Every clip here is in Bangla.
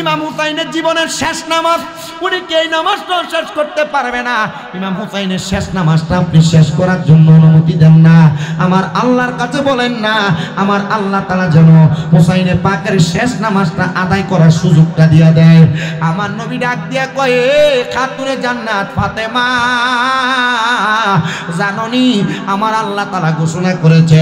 ইমাম হুসাইনের জীবনের শেষ নামাজ, উনি কি এই নামাজটা শেষ করতে পারবে না? ইমাম হুসাইনের শেষ নামাজটা আপনি শেষ করার জন্য অনুমতি দেন না? আমার আল্লাহর কাছে বলেন না, আমার আল্লাহ তাআলা যেন হুসাইনের পাকের শেষ নামাজটা আদায় করার সুযোগটা দিয়ে দেয়। আমার নবী ডাক দিয়া কয়, খাতুনে জান্নাত ফাতেমা, জাননি আমার আল্লাহ তাআলা ঘোষণা করেছে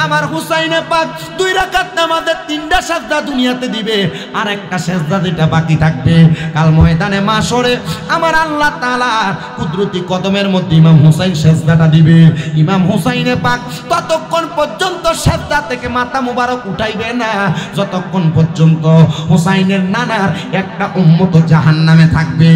আমার হুসাইনে পাক 2 রাকাত নামাজের 3টা সাজদা দুনিয়াতে দিবে, আর একটা সাজদা যেটা বাকি থাকবে কাল ময়দানে মাশরে আমার আল্লাহ তাআলা কুদরতি কদমের মধ্যে ইমাম হুসাইন সাজদাটা দিবে। ইমাম হুসাইনে পাক ততক্ষণ পর্যন্ত সাজদা থেকে মাথা মুবারক উঠাইবে না যতক্ষণ পর্যন্ত হুসাইনের নানার একটা উম্মত জাহান্নামে থাকবে।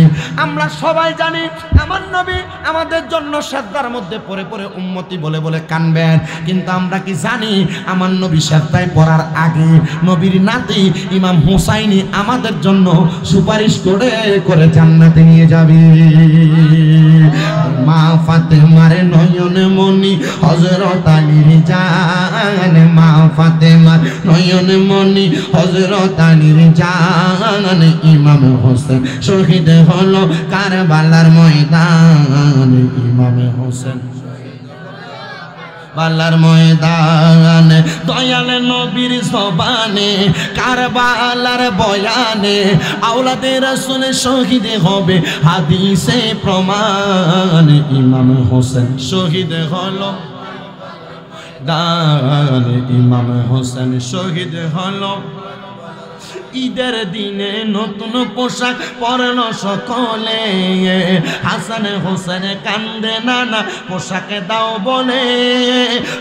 আমরা সবাই জানি আমার নবী আমাদের জন্য সাজদার মধ্যে পড়ে পড়ে উম্মতি বলে বলে কানবেন, কিন্তু আমরা কি জানি আমার নবী সাজদায় পড়ার আগে নবীর নাতি ইমাম হুসাইনি আমাদের জন্য সুপারিশ করে করে জান্নাতে নিয়ে যাবে। মা ফাতেমার নয়নে মনি হযরত আলীর জান, মা ফাতেমার নয়নে মনি হযরত আলীর জান, ইমাম হোসেন শহীদ হলো কারবালার ময়দান, ইমাম হোসেন বালার ময়দানে দয়াল নবীর জবানে কারবালার বয়ানে আওলাদে রাসূল শহীদ হবে হাদিসে প্রমাণ, ইমাম হোসেন শহীদ হলো দান, ইমাম হোসেন শহীদ হলো। ঈদের দিনে নতুন পোশাক পরল সকলে, হাসান হোসেন কান্দে নানা পোশাকে দাও বলে,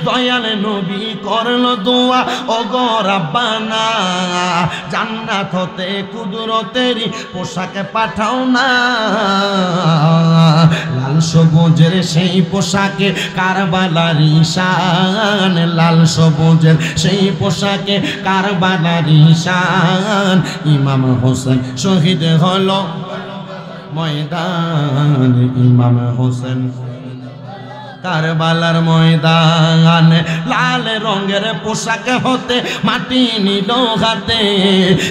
দয়াল নবী করলো দোয়া ও গো রাব্বানা, জান্নাত হতে কুদরতেরই পোশাকে পাঠাও না। লাল সবুজের সেই পোশাকে কারবালার ঈশান, লাল সবুজের সেই পোশাকে কারবালার ঈশান, ইমাম হোসেন শহীদ হলো ময়দান, ইমাম হোসেন কারবালার ময়দান। লাল রঙের পোশাক হতে মাটি নিল হাতে,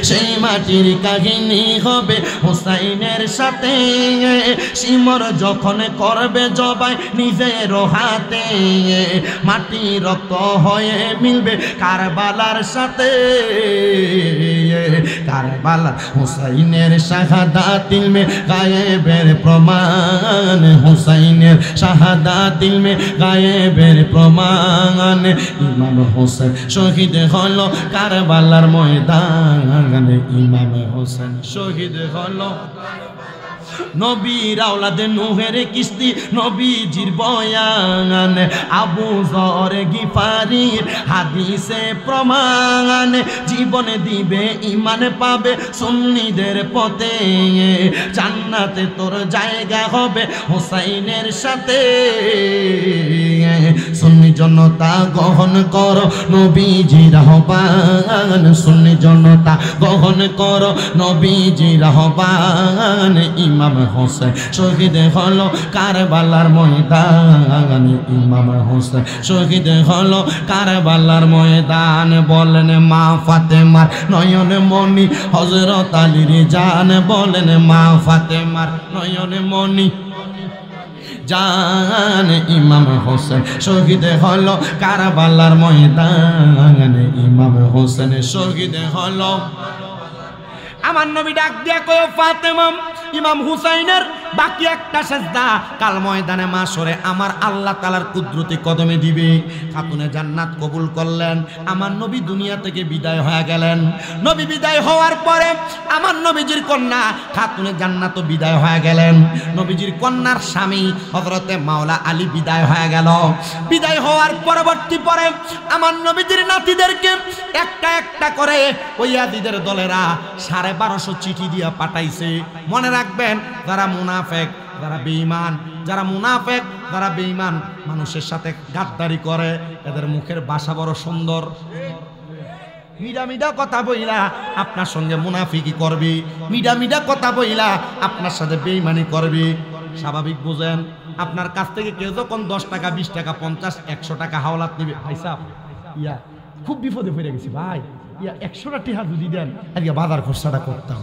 সেই মাটির কাহিনী হবে হুসাইনের সাথে, সিমর যখন করবে জবাই নিজের হাতে, মাটি রক্ত হয়ে মিলবে কারবালার সাথে, কারবালা হুসাইনের শাহাদাত ইলমে গায়েবের প্রমাণ, হুসাইনের শাহাদাত ইলমে গায়েবের প্রমাণ, ইমাম হোসেন শহীদ হলো কারবালার ময়দানে, ইমাম হোসেন শহীদ হলো। নবীর আওলাদে নূহের কিস্তি নবীজির বয়ান, আবু যর গিফারির হাদিসে প্রমাণ, জীবনে দিবে ইমান পাবে সুন্নিদের পথে, জান্নাতে তোর জায়গা হবে হুসাইনের সাথে। সুন্নি জনতা গ্রহণ করো নবীজির আহ্বান, সুন্নি জনতা গ্রহণ করো নবীজির আহ্বান, ইমাম হোসেন শহীদ হলো কারবালার ময়দান, ইমাম হোসেন শহীদ হলো কারবালার ময়দান। বলেন মা ফাতেমার নয়ন মনি হযরত আলীর জান, বলেন মা ফাতেমার নয়ন মনি জান, ইমাম হোসেন শহীদ হলো কারবালার ময়দান, ইমাম হোসেন শহীদ হলো। আমার নবী ডাক দিয়া কয়, ফাতেমা ইমাম হুসাইনের বাকি একটা সাজদা কাল ময়দানে মাশরে আমার আল্লাহ তাআলার কুদরতি কদমে দিবে। খাতুনে জান্নাত কবুল করলেন, আমার নবী দুনিয়া থেকে বিদায় হয়ে গেলেন। নবী বিদায় হওয়ার পরে আমার নবীজির কন্যা খাতুনে জান্নাত বিদায় হয়ে গেলেন। নবীজির কন্যার স্বামী হযরতে মাওলা আলী বিদায় হয়ে গেল। বিদায় হওয়ার পরবর্তী পরে আমার নবীজির নাতিদেরকে একটা একটা করে ওই ইয়াজিদের দলেরা 1250 চিঠি দিয়া পাঠাইছে। মনে রাখবেন, যারা মুনাফেক, যারা বেঈমান, যারা মুনাফেক, যারা বেঈমান মানুষের সাথে গাদ্দারি করে, এদের মুখের ভাষা বড় সুন্দর। মিডা মিডা কথা বইলা আপনার সঙ্গে মুনাফিকি করবি, মিডা মিডা কথা বইলা আপনার সাথে বেঈমানি করবি। স্বাভাবিক বুঝেন, আপনার কাছ থেকে কেউ যখন 10 টাকা 20 টাকা 50 100 টাকা হাওলাত নিবে, ভাই সাহেব ইয়া খুব বিপদে পড়ে গেছি ভাই, 100টা টিহা যদি দেন আজকে বাজার খরচাটা করতাম।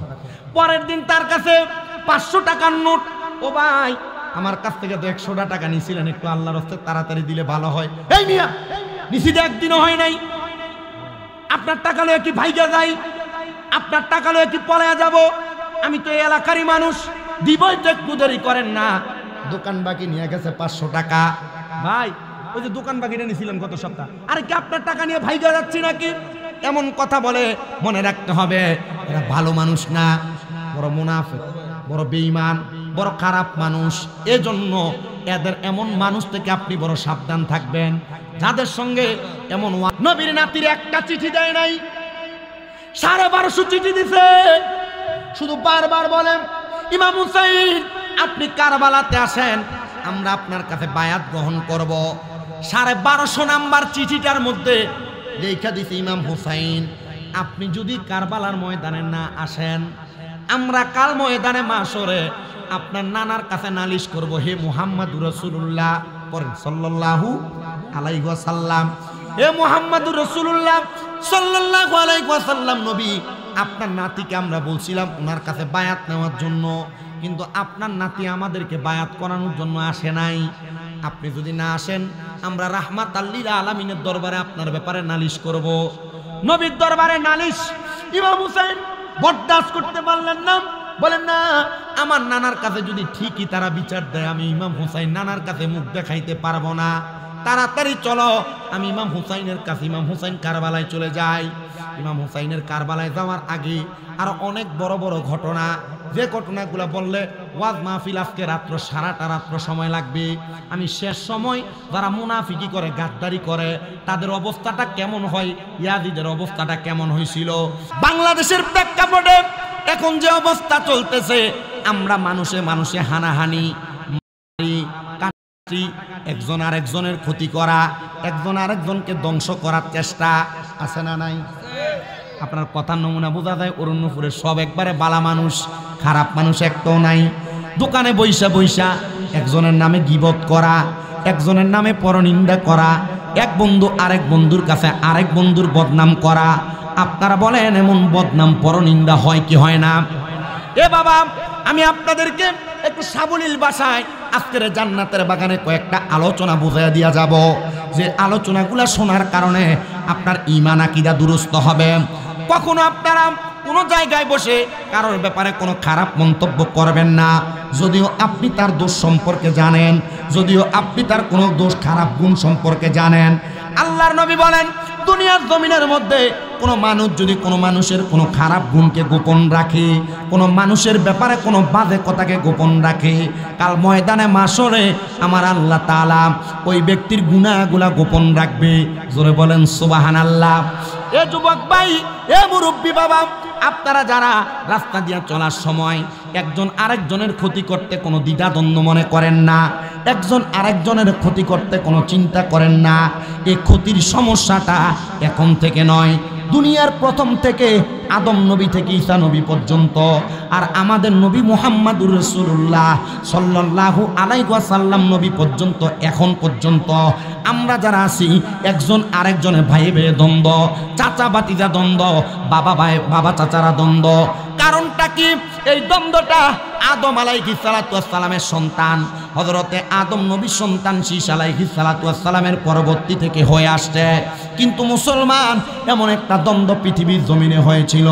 পরের দিন তার কাছে 500 টাকার নোট। ও ভাই, আমার কাছ থেকে তো 100টা টাকা নিয়েছিলেন, একটু আল্লাহর রাস্তায় তাড়াতাড়ি দিলে ভালো হয়। এই মিয়া, নিচে একদিনও হয় নাই, আপনার টাকা লয়ে কি ভাইগা যাই? আপনার টাকা লয়ে কি পলায়া যাব? আমি তো এই এলাকারই মানুষ, দিবই তো, একটু দেরি করেন না। দোকান বাকি নিয়ে গেছে 500 টাকা। ভাই, ওই যে দোকান বাকিটা নিয়েছিলাম গত সপ্তাহ, আরে কি আপনার টাকা নিয়ে ভাইগা যাচ্ছি নাকি? এমন কথা বলে, মনে রাখতে হবে এরা ভালো মানুষ না, বড় মুনাফিক, বড় বেঈমান, বড় খারাপ মানুষ। এজন্য এদের এমন মানুষ থেকে আপনি বড় সাবধান থাকবেন, যাদের সঙ্গে এমন। নবীর নাতির একটা চিঠি দেয় নাই, 1250 চিঠি দিছে। শুধু বারবার বলেন, ইমাম হুসাইন আপনি কারবালাতে আসেন, আমরা আপনার কাছে বায়াত গ্রহণ করব। 1250 নাম্বার চিঠিটার মধ্যে লেখা দিছে, ইমাম হুসাইন আপনি যদি কারবালার ময়দানে না আসেন, আমরা কাল ময়দানে মাশরে আপনার নানার কাছে নালিশ করব। হে মুহাম্মাদুর রাসূলুল্লাহ পড়েন সাল্লাল্লাহু আলাইহি ওয়াসাল্লাম। হে মুহাম্মাদুর রাসূলুল্লাহ সাল্লাল্লাহু আলাইহি ওয়াসাল্লাম, নবী আপনার নাতিকে আমরা বলছিলাম ওনার কাছে বায়াত নেওয়ার জন্য, কিন্তু আপনার নাতি আমাদেরকে বায়াত করানোর জন্য আসে নাই। আপনি যদি না আসেন, আমরা রাহমাতাল লিল আলামিনের দরবারে আপনার ব্যাপারে নালিশ করব। নবীর দরবারে নালিশ ইমাম হুসাইন বরদাস্ত করতে পারলেন না। বলেন না, আমার নানার কাছে যদি ঠিকই তারা বিচার দেয়, আমি ইমাম হুসাইন নানার কাছে মুখ দেখাইতে পারবো না। তাড়াতাড়ি চলো, আমি ইমাম হুসাইনের কাছে, ইমাম হুসাইন কারবালায় চলে যাই। ইমাম হুসাইনের কারবালায় যাওয়ার আগে আর অনেক বড় বড় ঘটনা, যে ঘটনাগুলো বললে ওয়াজ মাহফিল আজকে রাত্র, সারাটা রাত্র সময় লাগবে। আমি শেষ সময় যারা মুনাফিকি করে, গাদ্দারি করে, তাদের অবস্থাটা কেমন হয়, ইয়াজিদের অবস্থাটা কেমন হয়েছিল, বাংলাদেশের প্রেক্ষাপটে এখন যে অবস্থা চলতেছে, আমরা মানুষে মানুষে হানাহানি, একজন আরেকজনের ক্ষতি করা, একজন আরেকজনকে ধ্বংস করার চেষ্টা আছে না নাই? আপনার কথার নমুনা বোঝা যায়, অরণ্যপুরের সব একবারে বালা মানুষ, খারাপ মানুষ একটাও নাই। দোকানে বৈশা বৈশা একজনের নামে গীবত করা, একজনের নামে পরনিন্দা করা, এক বন্ধু আরেক বন্ধুর কাছে আরেক বন্ধুর বদনাম করা। আপনারা বলেন, এমন বদনাম পরনিন্দা হয় কি হয় না? এ বাবা, আমি আপনাদেরকে একটু সাবলীল ভাষায় আজকের জান্নাতের বাগানে কয়েকটা আলোচনা বুঝাইয়া দিয়া যাব, যে আলোচনাগুলা শোনার কারণে আপনার ঈমান আকীদা দুরুস্ত হবে। কখনো আপনারা কোনো জায়গায় বসে কারোর ব্যাপারে কোনো খারাপ মন্তব্য করবেন না, যদিও আপনি তার দোষ সম্পর্কে জানেন, যদিও আপনি তার কোনো দোষ খারাপ গুণ সম্পর্কে জানেন। আল্লাহর নবী বলেন, দুনিয়ার জমিনের মধ্যে কোনো মানুষ যদি কোনো মানুষের কোনো খারাপ গুণকে গোপন রাখে, কোনো মানুষের ব্যাপারে কোনো বাজে কথাকে গোপন রাখে, কাল ময়দানে মাশরে আমার আল্লাহ তাআলা ওই ব্যক্তির গুনাহগুলা গোপন রাখবে। জোরে বলেন সুবহানাল্লাহ। এ যুবক ভাই, এ মুরব্বী বাবা, আপনারা যারা রাস্তা দিয়ে চলার সময় একজন আরেকজনের ক্ষতি করতে কোনো দ্বিধাদ্বন্দ্ব মনে করেন না, একজন আরেকজনের ক্ষতি করতে কোনো চিন্তা করেন না, এই ক্ষতির সমস্যাটা এখন থেকে নয়, দুনিয়ার প্রথম থেকে আদম নবী থেকে ঈসা নবী পর্যন্ত, আর আমাদের নবী মুহাম্মাদুর রাসূলুল্লাহ সাল্লাল্লাহু আলাইহি ওয়াসাল্লাম নবী পর্যন্ত, এখন পর্যন্ত আমরা যারা আছি, একজন আরেকজনের ভাই ভাই দ্বন্দ্ব, চাচা ভাতিজা দ্বন্দ্ব, বাবা ভাই বাবা চাচারা দ্বন্দ্ব। কারণটা কি? এই দ্বন্দ্বটা আদম আলাইহিস সালাতু ওয়াস সালামের সন্তান হযরতে আদম নবীর সন্তান শীশ আলাইহিস সালাতু ওয়াস সালামের পরবর্তী থেকে হয়ে আসছে। কিন্তু মুসলমান, এমন একটা দ্বন্দ্ব পৃথিবীর জমিনে হয়েছিল,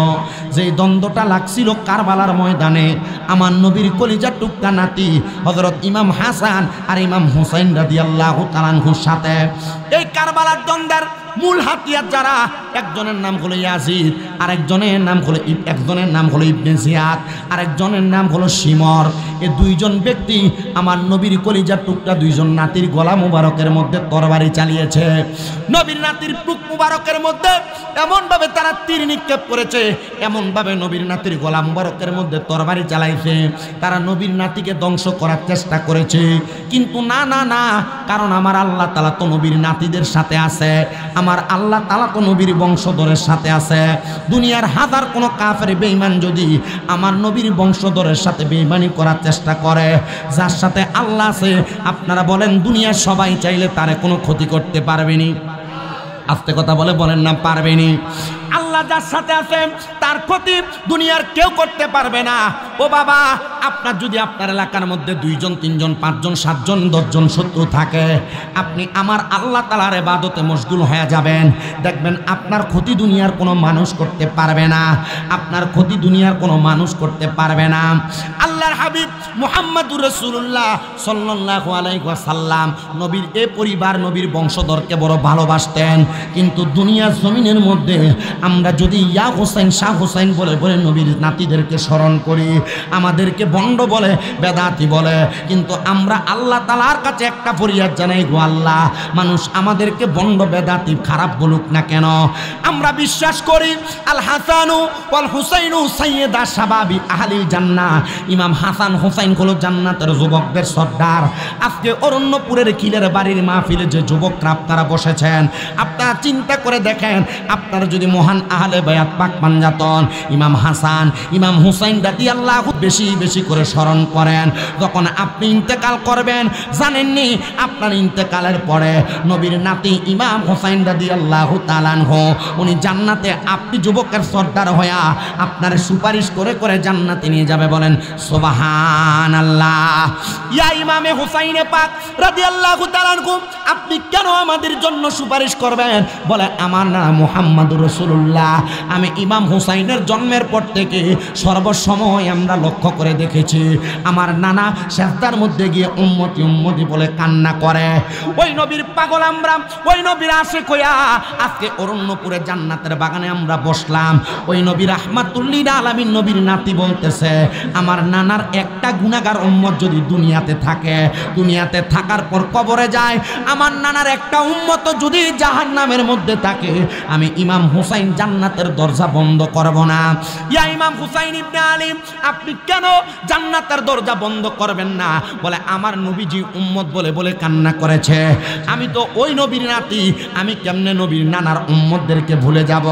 যে দ্বন্দ্বটা লাগছিল কারবালার ময়দানে আমার নবীর কলিজার টুকরা নাতি হযরত ইমাম হাসান আর ইমাম হুসাইন রাদিয়াল্লাহু তাআলা আনহুর সাথে। এই কারবালার দ্বন্দ্বের মূল হাতিয়ার যারা, একজনের নাম হলো ইয়াজিদ, আরেকজনের নাম হলো একজনের নাম হলো ইবনে জিয়াদ, আরেকজনের নাম হলো শিমর। এই দুইজন ব্যক্তি আমার নবীর কলিজার টুকরা দুইজন নাতির গলা মুবারকের মধ্যে তরবারি চালিয়েছে। নবীর নাতির বুক মুবারকের মধ্যে এমনভাবে তারা তীর নিক্ষেপ করেছে, এমনভাবে নবীর নাতির গলা মুবারকের মধ্যে তরবারি চালাইছে, তারা নবীর নাতিকে ধ্বংস করার চেষ্টা করেছে। কিন্তু না না না, কারণ আমার আল্লাহ তাআলা তো নবীর নাতিদের সাথে আছে, আমার আল্লাহ তাআলা তো নবীর বংশধরের সাথে আছে। দুনিয়ার হাজার কোনো কাফের বেঈমান যদি আমার নবীর বংশধরের সাথে বেঈমানি করার চেষ্টা করে, যার সাথে আল্লাহ আছে, আপনারা বলেন দুনিয়ার সবাই চাইলে তারে কোনো ক্ষতি করতে পারবেনি? আস্তে কথা বলে বলেন না, পারবেনি। আল্লাহ যার সাথে আছেন তার ক্ষতি দুনিয়ার কেউ করতে পারবে না। ও বাবা, আপনার যদি আপনার এলাকার মধ্যে 2 জন 3 জন 5 জন 7 জন 10 জন শত্রু থাকে, আপনি আমার আল্লাহ তাআলার ইবাদতে মশগুল হয়ে যাবেন, দেখবেন আপনার ক্ষতি দুনিয়ার কোনো মানুষ করতে পারবে না, আপনার ক্ষতি দুনিয়ার কোনো মানুষ করতে পারবে না। আল্লাহর হাবিব মুহাম্মদুর রাসূলুল্লাহ সাল্লাল্লাহু আলাইহি ওয়াসাল্লাম নবীর এ পরিবার নবীর বংশধরকে বড় ভালোবাসতেন, কিন্তু দুনিয়ার জমিনের মধ্যে আমরা যদি ইয়া হোসেন শাহ হোসেন বলে বলে নবীর নাতিদেরকে স্মরণ করি, আমাদেরকে বন্ড বলে বেদাতি বলে, কিন্তু আমরা আল্লাহ তাআলার কাছে একটা ফরিয়াদ জানাই, গো আল্লাহ, মানুষ আমাদেরকে বন্ড বেদাতি খারাপ বলুক না কেন, আমরা বিশ্বাস করি আল হাসানু ওয়াল হুসাইনু সাইয়্যিদা শাবাবি আহলিল জান্নাহ, ইমাম হাসান হুসাইন হলো জান্নাতের যুবকদের সর্দার। আজকে অরণ্যপুরের কিলের বাড়ির মাহফিলে যে যুবকরা আপনারা বসেছেন, আপনারা চিন্তা করে দেখেন, আপনারা যদি মহান আহলে বায়াত পাক পাঞ্জাতন ইমাম হাসান ইমাম হুসাইন রাদিয়াল্লাহু বেশি বেশি করে স্মরণ করেন, যখন আপনি ইন্তেকাল করবেন, জানেননি আপনার ইন্তেকালের পরে নবীর নাতি ইমাম হুসাইন রাদিয়াল্লাহু তাআলা আনহু উনি জান্নাতে আপনি যুবকের সর্দার হয়ে আপনার সুপারিশ করে করে জান্নাতে নিয়ে যাবে। বলেন সুবহানাল্লাহ। ইয়া ইমামে হুসাইনে পাক রাদিয়াল্লাহু তাআলা আনহু, আপনি কেন আমাদের জন্য সুপারিশ করবেন? বলে আমার নাম মুহাম্মদুর রাসূলুল্লাহ, আমি ইমাম হুসাইনের জন্মের পর থেকে সর্বসময় আমরা লক্ষ্য করে দেখেছি আমার নানা সেজদার মধ্যে গিয়ে উম্মতি উম্মতি বলে কান্না করে। ওই নবীর পাগল আমরা, ওই নবীর আশিক হইয়া আজকে অরণ্যপুরে জান্নাতের বাগানে আমরা বসলাম। ওই নবী রাহমাতুল লিল আলামিন নবীর নাতি বলতেছে, আমার নানার একটা গুনাহগার উম্মত যদি দুনিয়াতে থাকে, দুনিয়াতে থাকার পর কবরে যায়, আমার নানার একটা উম্মত যদি জাহান্নামের মধ্যে থাকে, আমি ইমাম হুসাইন জান্নাতের দরজা বন্ধ করব না। ইয়া ইমাম হুসাইন ইবনে আলী, আপনি কেন জান্নাতের দরজা বন্ধ করবেন না? বলে আমার নবীজি উম্মত বলে বলে কান্না করেছে, আমি তো ওই নবীর নাতি, আমি কেমনে নবীর নানার উম্মতদেরকে ভুলে যাব?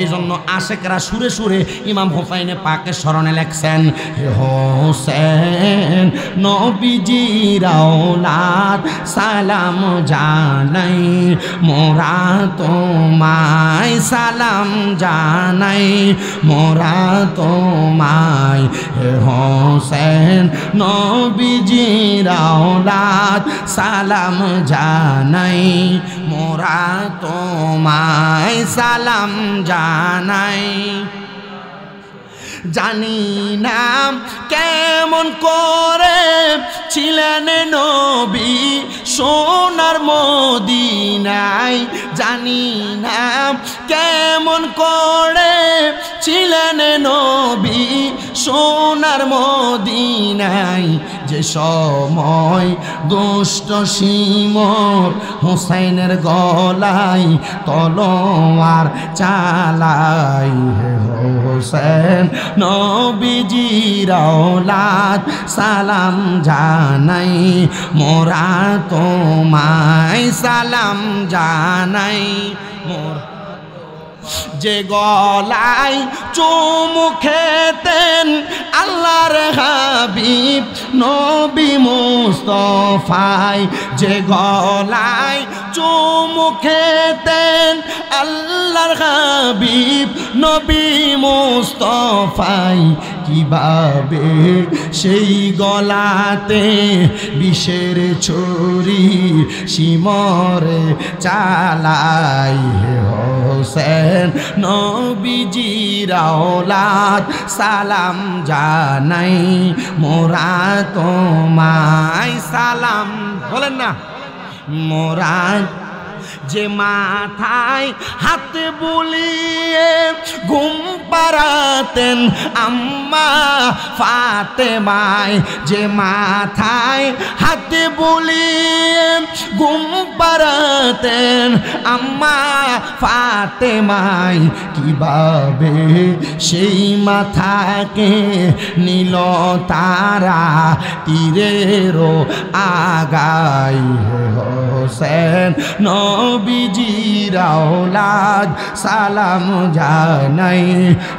এই জন্য আশেকরা সুরে সুরে ইমাম হুসাইনে পাকের স্মরণে লেখছেন, হে হোসেন নবীজির আওলাদ সালাম জানাই, মোরা তোমায় সালাম জানাই, মোরা তোমায়, হে হোসেন নবীজির আওলাদ সালাম জানাই, মোরা তোমায় সালাম জানাই। জানি না কেমন করে ছিলেন নবী সোনার মদিনায়, জানি না কেমন করে ছিলেন নবী সোনার মদিনায়, যে সময় দুষ্ট সিমর হুসাইনের গলায় তলোয়ার চালাই, হে হোসেন নবীজির আওলাদ সালাম জানাই, মোরা তোমায় সালাম জানাই। যে গলায় চুমু খেতেন আল্লাহর হাবিব নবী মুস্তাফায়, যে গলায় চুমু খেতেন আল্লাহর হাবিব নবী মুস্তাফায়, কিভাবে সেই গলাতে বিষের ছুরি সিমরে চালাই, হে হোসেন নবীজির আওলাদ সালাম জানাই, মোরা তোমায় সালাম। বলেন না, মোরা যে মাথায় হাত বুলিয়ে ঘুম পাড়াতেন আম্মা ফাতেমায়, যে মাথায় হাত বুলিয়ে ঘুম পাড়াতেন আম্মা ফাতেমায়, কিভাবে সেই মাথাকে নীল তারা তীরেরও আগাই, হে হোসেন নবীজির আওলাদ সালাম জানাই,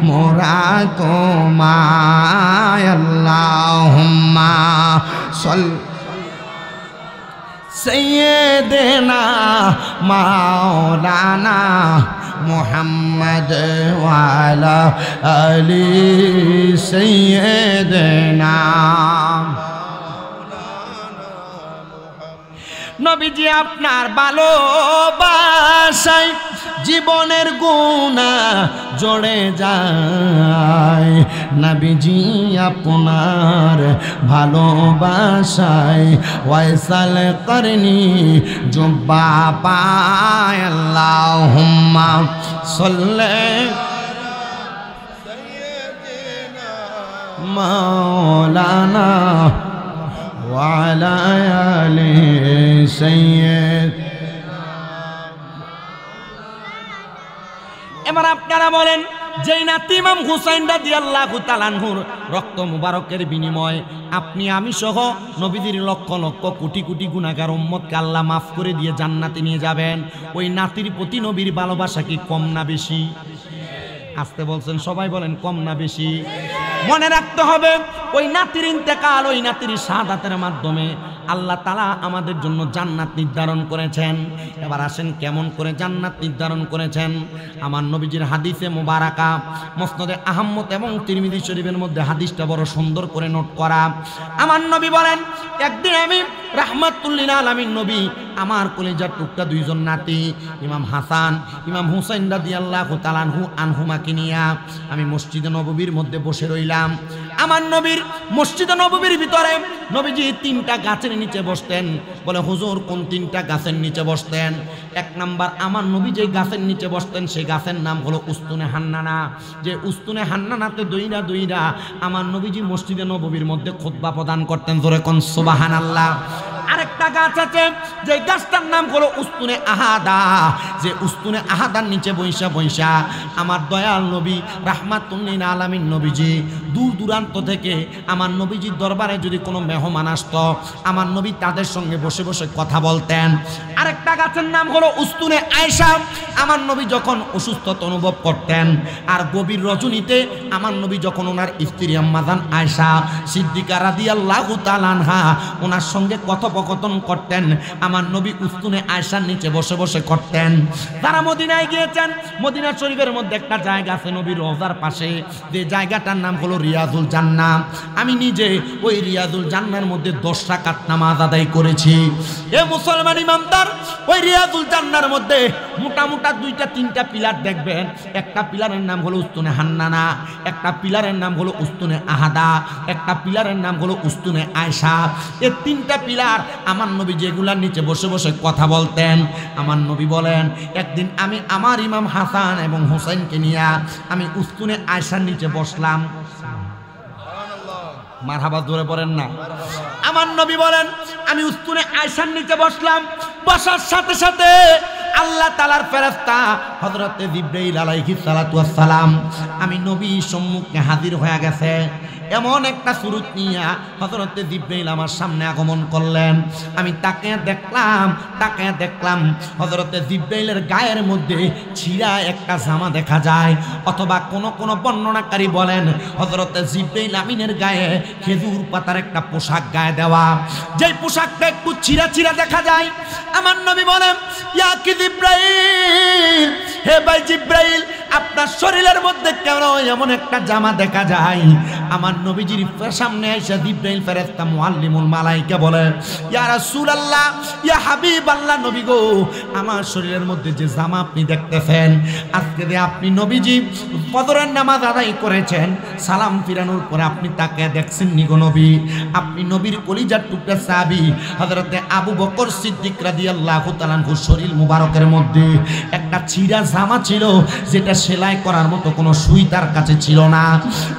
মোরা তোমায় আল্লাহুম্মা সাল্লি সাইয়্যিদিনা মাওলানা মুহাম্মদ ওয়া আলা আলি সাইয়্যিদিনা। নবীজি আপনার ভালোবাসায় জীবনের গুনাহ জড়ে যায়। নবীজি আপনার ভালোবাসায় ওয়াইসাল করনি জুব্বা পায়। আল্লাহুম্মা সাল্লি মাওলানা ওয়ালা আলি সাইয়্যিদিনা। এবার আপনারা বলেন, যেই নাতি ইমাম হুসাইন রাদিয়াল্লাহু তাআলা আনহুর রক্ত মুবারকের বিনিময়ে আপনি আমি সহ নবীদের লক্ষ লক্ষ কোটি কোটি গুনাহগার উম্মতকে আল্লাহ মাফ করে দিয়ে জান্নাতে নিয়ে যাবেন, ওই নাতির প্রতি নবীর ভালোবাসা কি কম না বেশি? আসতে বলছেন, সবাই বলেন কম না বেশি? মনে রাখতে হবে, ওই নাতির ইন্তেকাল, ওই নাতির শাহাদাতের মাধ্যমে আল্লাহ তাআলা আমাদের জন্য জান্নাত নির্ধারণ করেছেন। এবার আসেন কেমন করে জান্নাত নির্ধারণ করেছেন। আমার নবীজির হাদিসে মুবারাকা মুসনাদে আহমদ এবং তিরমিজি শরীফের মধ্যে হাদিসটা বড় সুন্দর করে নোট করা। আমার নবী বলেন, একদিন আমি রাহমাতুল লিল আলামিন নবী আমার কলিজার টুকরা দুইজন নাতি ইমাম হাসান ইমাম হুসাইন রাদিয়াল্লাহু তাআলা আনহুমাকে নিয়া আমি মসজিদে নববীর মধ্যে বসে রইলাম। আমার নবীর মসজিদে নববীর ভিতরে নবীজি তিনটা গাছের নিচে বসতেন। বলে হুজুর কোন তিনটা গাছের নিচে বসতেন? এক নাম্বার, আমার নবী যে গাছের নিচে বসতেন সেই গাছের নাম হলো উস্তুনে হান্নানা। যে উস্তুনে হান্নানাতে দইরা দইরা আমার নবীজি মসজিদে নববীর মধ্যে খুতবা প্রদান করতেন। জোরে কোন সুবহানাল্লাহ। আরেকটা গাছ আছে, যে গাছটার নাম হলো উস্তুনে আহাদা। যে উস্তুনে আহাদার নিচে বৈশা বৈশা আমার দয়াল নবী রাহমাতুল লিল আলামিন নবীজি দূর দূরান্ত থেকে আমার নবীজির দরবারে যদি কোনো মেহমান আসতো, আমার নবী তাদের সঙ্গে বসে বসে কথা বলতেন। আরেকটা গাছের নাম হলো উস্তুনে আয়েশা। আমার নবী যখন অসুস্থতা অনুভব করতেন আর গভীর রজনীতে আমার নবী যখন ওনার স্ত্রী আম্মাজান আয়েশা সিদ্দিকা রাদিয়াল্লাহু তাআলা আনহা ওনার সঙ্গে কথোপকথন করতেন, আমার নবী উস্তুনে আয়েশার নিচে বসে বসে করতেন। তারা মদিনায় গিয়েছেন, মদিনা শরীফের মধ্যে একটা জায়গা আছে নবীর রওজার পাশে, যে জায়গাটার নাম হলো রিয়াজুল জান্নাহ। আমি নিজে ওই রিয়াজুল জান্নাহর মধ্যে 10 রাকাত নামাজ আদায় করেছি। এ মুসলমান ইমানদার, ওই রিয়াজুল জান্নাহর মধ্যে মোটা মোটা 2-3টা পিলার দেখবেন। একটা পিলারের নাম হলো উস্তুনে হান্নানা, একটা পিলারের নাম হলো উস্তুনে আহাদা, একটা পিলারের নাম হলো উস্তুনে আয়েশা। এই 3টা পিলার আমার নবী যেগুলার নিচে বসে বসে কথা বলতেন। আমার নবী বলেন, একদিন আমি আমার ইমাম হাসান এবং হুসাইনকে নিয়ে আমি উস্তুনে আয়েশার নিচে বসলাম। মারহাবা জোরে পড়েন না। আমার নবী বলেন, আমি উস্তুনে আয়েশার নিচে বসলাম। বসার সাথে সাথে আল্লাহ তাআলার ফেরেশতা হযরতে জিবরাইল আলাইহিস সালাতু ওয়াস সালাম আমি নবী সম্মুখে হাজির হয়ে গেছে। এমন একটা সুরত নিয়ে হযরতে জিবরাইল আমার সামনে আগমন করলেন। আমি তাকে দেখলাম হযরতে জিবরাইলের গায়ের মধ্যে ছিঁড়া একটা জামা দেখা যায়, অথবা কোন বর্ণনাকারী বলেন হযরতে জিবরাইল আমিনের গায়ে খেজুর পাতার একটা পোশাক গায়ে দেওয়া, যেই পোশাকটা একটু ছিঁড়া ছিঁড়া দেখা যায়। আমার নবী বলেন, ইয়া কি জিবরাইল, হে ভাই জিবরাইল, আপনার শরীরের মধ্যে কেন এমন একটা জামা দেখা যায়? আমার নবীজির সামনে এসে জিবরাইল ফেরেশতা মুআল্লিমুল মালায়েকা বলে, ইয়া রাসূলুল্লাহ, ইয়া হাবিবাল্লাহ, নবী গো, আমার শরীরের মধ্যে যে জামা আপনি দেখতেছেন, আজকে যে আপনি নবীজি ফজরের নামাজ আদায় করেছেন, সালাম ফিরানোর পরে আপনি তাকে দেখছেন নি গো নবী? আপনি নবীর কলিজার টুকরা সাহাবী হযরতে আবু বকর সিদ্দিক রাদিয়াল্লাহু তাআলা আনহু শরীর মুবারকের মধ্যে একটা ছিঁড়া জামা ছিল, যেটা সেলাই করার মতো কোনো সুই তার কাছে ছিল না।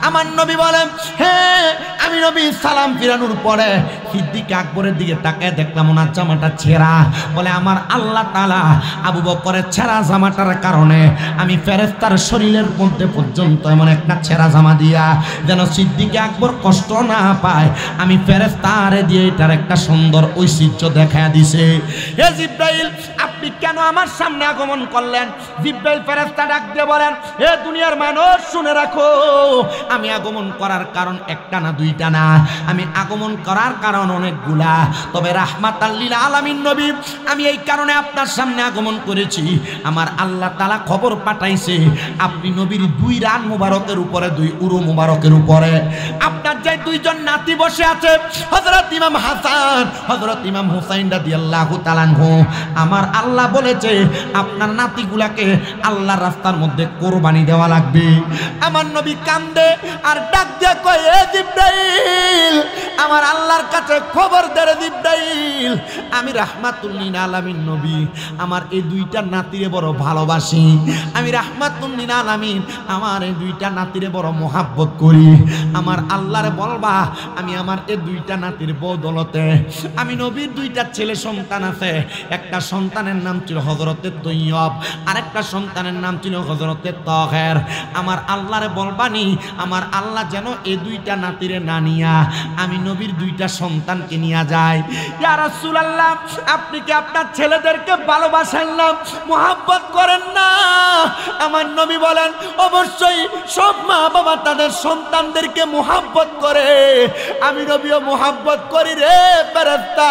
আমার নবী বলেন, হ্যাঁ, আমি নবী সালাম ফিরানোর পরে সিদ্দিক আকবরের দিকে তাকায় দেখলাম ওনার জামাটা ছেঁড়া। বলে, আমার আল্লাহ তাআলা আবু বকরের ছেঁড়া জামাটার কারণে আমি ফেরেশতার শরীরের মধ্যে পর্যন্ত এমন একটা ছেঁড়া জামা দিয়া যেন সিদ্দিক আকবর কষ্ট না পায়, আমি ফেরেশতারে দিয়ে এটার একটা সুন্দর ঐশ্বর্য দেখা দিছে। হে জিবরাইল, আপনি কেন আমার সামনে আগমন করলেন? জিবরাইল ফেরেশতা ডাক দিয়ে বলেন, হে দুনিয়ার মানুষ, শুনে রাখো, আমি আগমন করার কারণ একটা না দুইটা দুইটা না, আমি আগমন করার কারণ অনেকগুলা, তবে রাহমাতাল লিল আলামিন নবী আমি এই কারণে আপনার সামনে আগমন করেছি। আমার আল্লাহ তাআলা খবর পাঠাইছে আপনি নবীর দুই রান মুবারকের উপরে, দুই উরু মুবারকের উপরে আপনার যে দুইজন নাতি বসে আছে, হযরত ইমাম হাসান, হযরত ইমাম হুসাইন রাদিয়াল্লাহু তাআলা আনহু, আমার আল্লাহ বলেছে আপনার নাতিগুলাকে আল্লাহর রাস্তার মধ্যে কোরবানি দেওয়া লাগবে। আমার নবী কান্দে আর ডাক দিয়ে কয়, এ জিবরাইল, আমার আল্লাহর কাছে খবর দে রে জিবরাইল, আমি রাহমাতুল লিল আলামিন নবী আমার এই দুইটা নাতিরে বড় ভালোবাসি, আমি রাহমাতুল লিল আলামিন আমার এই দুইটা নাতিরে বড় মোহাব্বত করি। আমার আল্লাহরে বলবা আমি আমার এই দুইটা নাতির বদৌলতে, আমি নবীর দুইটা ছেলে সন্তান আছে, একটা সন্তানের নাম ছিল হযরতে তৈয়ব, আরেকটা সন্তানের নাম ছিল হযরতে তাহের। আমার আল্লাহরে বলবানি আমার আল্লাহ যেন এই দুইটা নাতিরে না নিয়া আমি নবীর দুইটা সন্তানকে নিয়ে যায়। ইয়া রাসূলুল্লাহ, আপনি কি আপনার ছেলেদেরকে ভালোবাসেন না, মোহাব্বত করেন না? আমার নবী বলেন, অবশ্যই সব মা বাবা তাদের সন্তানদেরকে মোহাব্বত করে, আমি নবীও মোহাব্বত করি রে ফেরেশতা,